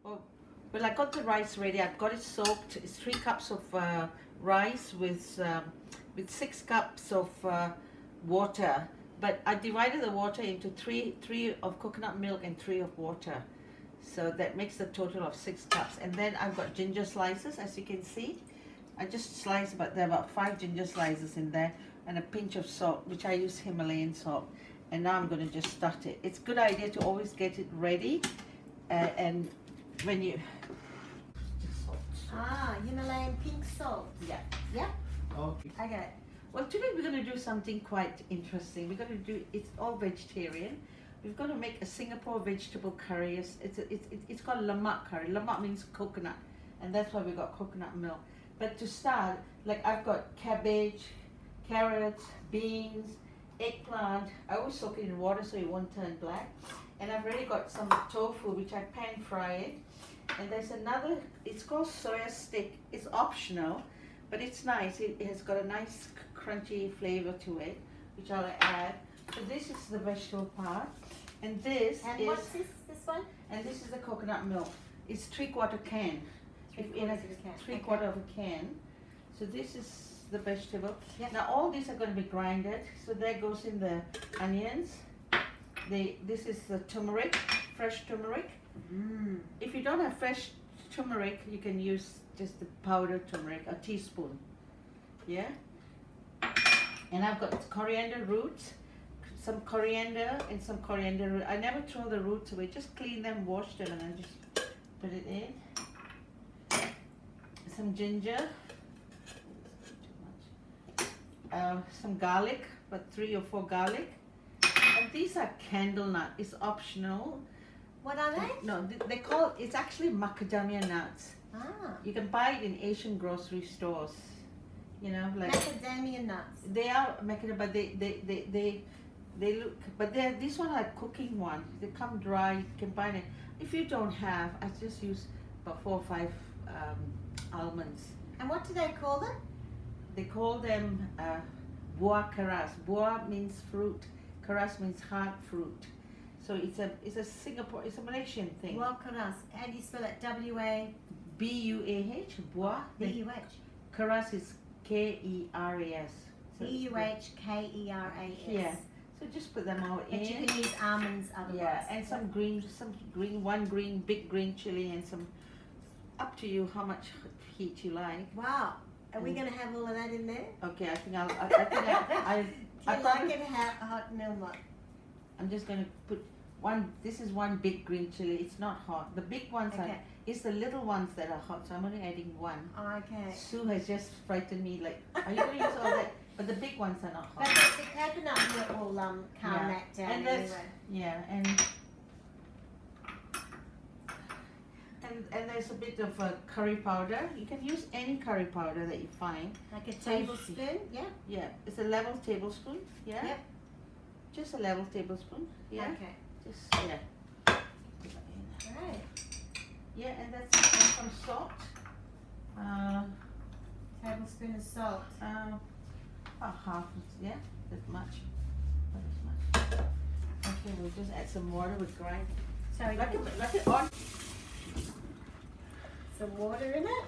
Well, I got the rice ready. I've got it soaked. It's 3 cups of rice with 6 cups of water. But I divided the water into three of coconut milk and 3 of water. So that makes a total of 6 cups. And then I've got ginger slices, as you can see. I just sliced, but there are about 5 ginger slices in there, and a pinch of salt, which I use Himalayan salt. And now I'm going to just start it. It's a good idea to always get it ready, and when you Himalayan pink salt. Yeah. Yeah. Okay. Okay. Well, today we're going to do something quite interesting. We're going to do, it's all vegetarian. We've got to make a Singapore vegetable curry. It's called lemak curry. Lemak means coconut, and that's why we got coconut milk. But to start, like I've got cabbage, carrots, beans, eggplant. I always soak it in water so it won't turn black. And I've already got some tofu, which I pan fry it. And there's another, it's called soya stick. It's optional, but it's nice. It has got a nice crunchy flavor to it, which I'll add. So this is the vegetable part. And this And is, what's this one? and this is the coconut milk. It's 3/4 can. In a 3/4 of a can. So this is the vegetable. Yep. Now all these are going to be grinded. So there goes in the onions. This is the turmeric, fresh turmeric. If you don't have fresh turmeric, you can use just the powdered turmeric, a teaspoon. Yeah. And I've got coriander roots, some coriander and some coriander root. I never throw the roots away. Just clean them, wash them, and then just put it in. Some ginger, some garlic, but 3 or 4 garlic, and these are candle nut. It's optional. What are they? No, they call it's actually macadamia nuts. You can buy it in Asian grocery stores. You know, like Macadamia nuts. they are macadamia, but they look. But these one are cooking one. They come dry. You can buy it. If you don't have, I just use about 4 or 5. Almonds. And what do they call them? They call them buah keras. Buah means fruit. Keras means hard fruit. So it's a Singapore, it's a Malaysian thing. Buah keras. How do you spell it? W-A? B-U-A-H. Buah. B-U-H. Keras is K-E-R-A-S. So B-U-H-K-E-R-A-S. yeah. So just put them all in. But you can use almonds otherwise. Yeah, and some green, one big green chili, and some. Up to you how much heat you like. Wow. Are we going to have all of that in there? Okay, I think I Do you like it hot, Nilma? I'm just going to put one. This is one big green chili. It's not hot. The big ones are. It's the little ones that are hot. So I'm only adding 1. Okay. Sue has just frightened me. Like, are you going to use all that? But the big ones are not hot. But the coconut milk will calm that down and anyway. Yeah, and there's a bit of curry powder. You can use any curry powder that you find. Like a tablespoon, yeah? Yeah, it's a level tablespoon, yeah? Yep. Just a level tablespoon, yeah? Okay. Just, yeah. Right. Yeah, and that's some salt. Tablespoon of salt. About half, yeah? That much. Not as much. Okay, we'll just add some water with grind. Sorry, Like it on. some water in it.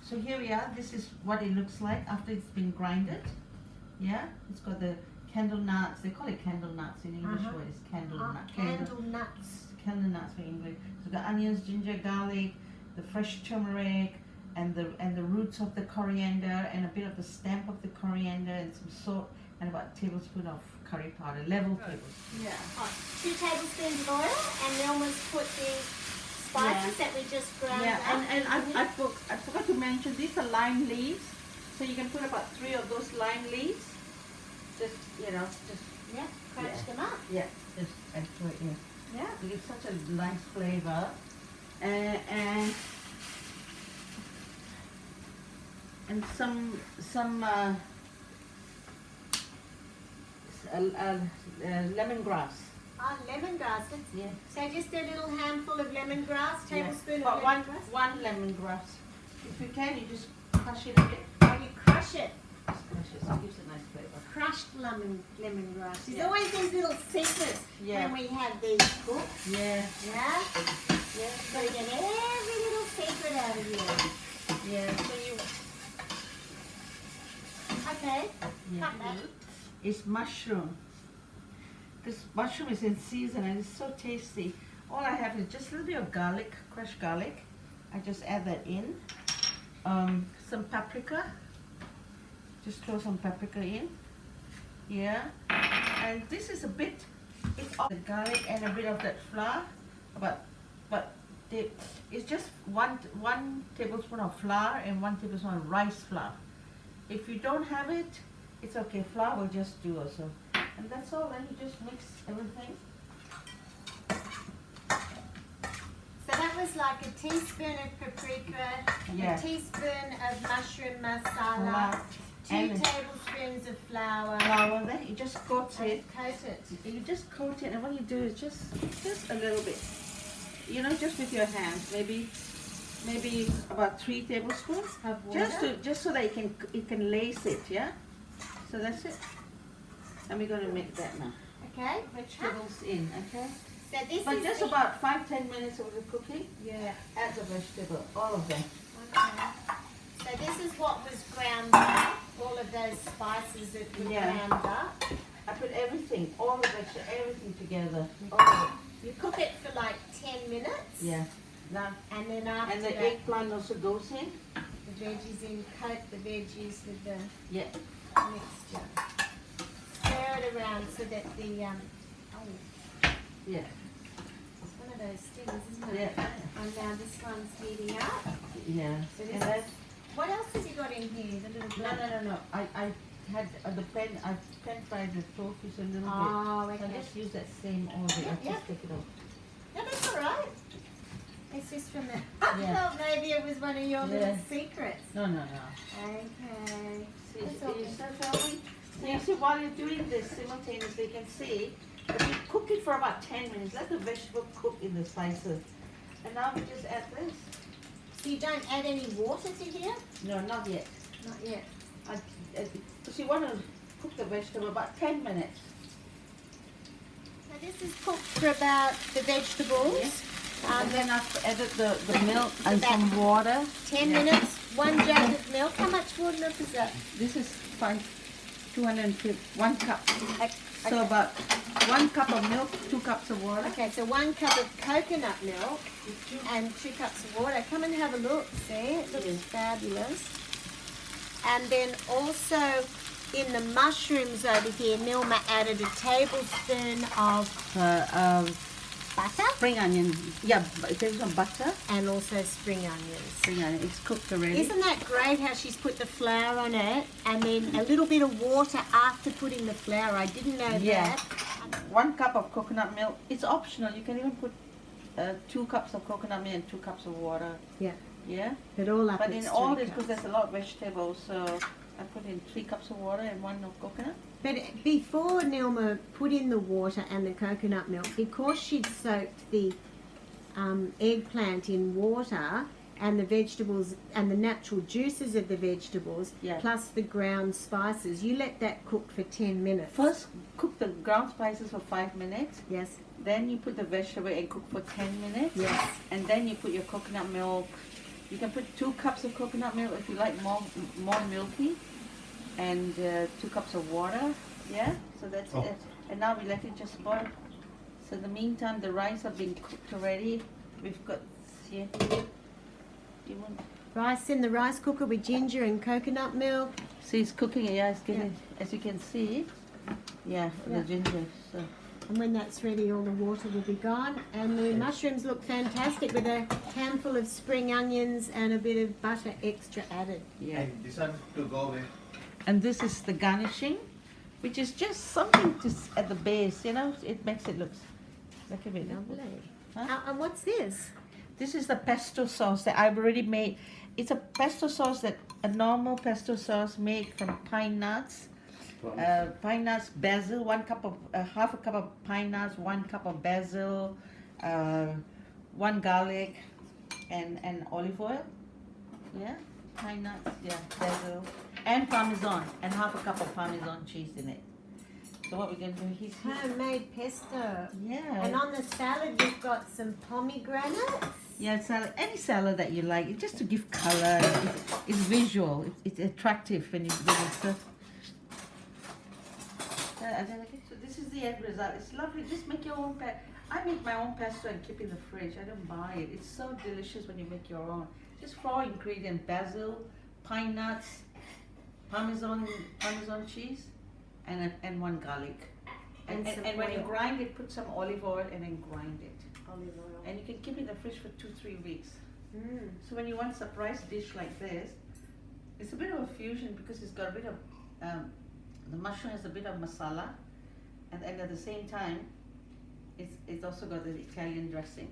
So here we are. This is what it looks like after it's been grinded. Yeah, it's got the candle nuts. They call it candle nuts in English. Word is candle nut. Candle nuts. Candle nuts for English. So the onions, ginger, garlic, the fresh turmeric, and the roots of the coriander, and a bit of the stamp of the coriander, and some salt, and about a tablespoon of curry powder, level tablespoon. Yeah. 2 tablespoons of oil, and Nilma's put the spices that we just ground up. And I forgot to mention, these are lime leaves, so you can put about 3 of those lime leaves. Just Crunch them up. Yeah, just add to it. Yeah. It gives such a nice flavor, and some lemongrass. Lemongrass. Yeah. So just a little handful of lemongrass, tablespoon But of lemongrass. one lemongrass. If you can, you just crush it a bit. Oh, you crush it. Just crush it, so it gives a nice flavor. Crushed lemongrass. There's Yeah. always these little secrets Yeah. when we have these cooked. Yeah. Yeah. Yeah. So we get every little secret out of you. Yeah. So you. Okay. Yeah. Cut that. It's mushroom. This mushroom is in season and it's so tasty. All I have is just a little bit of garlic, crushed garlic. I just add that in. Some paprika. Just throw some paprika in. Yeah. And this is a bit, it's all the garlic and a bit of that flour. It's just one tablespoon of flour and 1 tablespoon of rice flour. If you don't have it, it's okay. Flour will just do also. And that's all. Then you just mix everything. So that was like a teaspoon of paprika, Yeah. a teaspoon of mushroom masala, 2 And tablespoons of flour, flour, then you just coat and it. coat it. You just coat it, and what you do is just a little bit. You know, just with your hands, maybe about 3 tablespoons. Of water. Just so that you can lace it, yeah. So that's it. And we're gonna make that now. Okay. Vegetables in, okay. So this But is just about 5-10 minutes of the cooking. yeah. Add the vegetable, all of them. Okay. So this is what was ground up. All of those spices that were Yeah. ground up. I put everything, all the vegetable, everything together. All of it. You cook it for like 10 minutes. Yeah. Now, And then after and the that, eggplant also goes in. the veggies in. Coat the veggies with the Yeah. mixture. Stir it around so that the Yeah. it's one of those things, isn't it? Yeah. And now this one's heating up. Yeah. So this And is, that's, what else have you got in here? The little no. I had the pen. I pan fried the tofu a little Oh, bit. So I okay. just use that same oil. I Yeah. just take it off. No, that's all right. It's just from the. I Yeah. thought maybe it was one of your little Yeah. secrets. No. Okay. See, That's okay. you start filming? So you see, while you're doing this simultaneously, you can see, if you cook it for about 10 minutes, let the vegetable cook in the spices. And now we just add this. So you don't add any water to here? No, not yet. Not yet. Because you want to cook the vegetable about 10 minutes. Now this is cooked for about the vegetables. Yeah. And then I've added the milk and about some water. 10 Yeah. minutes, 1 jug of milk. How much water milk is that? This is 250, 1 cup. Okay. So about 1 cup of milk, 2 cups of water. Okay, so 1 cup of coconut milk and 2 cups of water. Come and have a look. See, it looks Yes. fabulous. And then also in the mushrooms over here, Nilma added a tablespoon of butter Spring onion. Yeah, there's some butter. and also spring onions. Spring onion. It's cooked already. Isn't that great how she's put the flour on it and then a little bit of water after putting the flour? I didn't know Yeah. that. 1 cup of coconut milk. It's optional. You can even put 2 cups of coconut milk and 2 cups of water. Yeah. Yeah. But all up But it's in all 3 this, because cups. there's a lot of vegetables, so I put in 3 cups of water and 1 of coconut. But before Nilma put in the water and the coconut milk, because she'd soaked the eggplant in water and the vegetables and the natural juices of the vegetables, Yeah. plus the ground spices, you let that cook for 10 minutes. First, cook the ground spices for 5 minutes. Yes, Then you put the vegetable and cook for 10 minutes. yes. And then you put your coconut milk. You can put 2 cups of coconut milk if you like more milky. And 2 cups of water. Yeah, so that's Oh. it. And now we let it just boil. So in the meantime, the rice have been cooked already. We've got here. You want? Rice in the rice cooker with ginger and coconut milk. See, it's cooking. Yeah, it's getting. As you can see. Yeah, Yeah. the ginger. So. And when that's ready, all the water will be gone. And the mushrooms look fantastic with a handful of spring onions and a bit of butter extra added. Yeah. And this one to go away. And this is the garnishing, which is just something to at the base. You know, it makes it look a bit. Lovely. Huh? And what's this? This is the pesto sauce that I've already made. It's a pesto sauce that a normal pesto sauce made from pine nuts. Pine nuts, basil, 1 cup of half a cup of pine nuts, 1 cup of basil, 1 garlic, and olive oil. Yeah, pine nuts, yeah, basil, and parmesan, and half a cup of parmesan cheese in it. So what we're going to do, he's Homemade pesto. yeah. And on the salad, you've got some pomegranates. Yeah, salad, any salad that you like, just to give color. It's visual. It's attractive when you serve. So this is the end result. It's lovely. Just make your own pesto. I make my own pesto and keep it in the fridge. I don't buy it. It's so delicious when you make your own. Just 4 ingredients: basil, pine nuts, parmesan cheese, and 1 garlic. And some when you oil. grind it, put some olive oil and then grind it. Olive oil. And you can keep it in the fridge for 2-3 weeks. Mm. So when you want a surprise dish like this, it's a bit of a fusion because it's got a bit of, the mushroom has a bit of masala, and at the same time, it's also got the Italian dressing.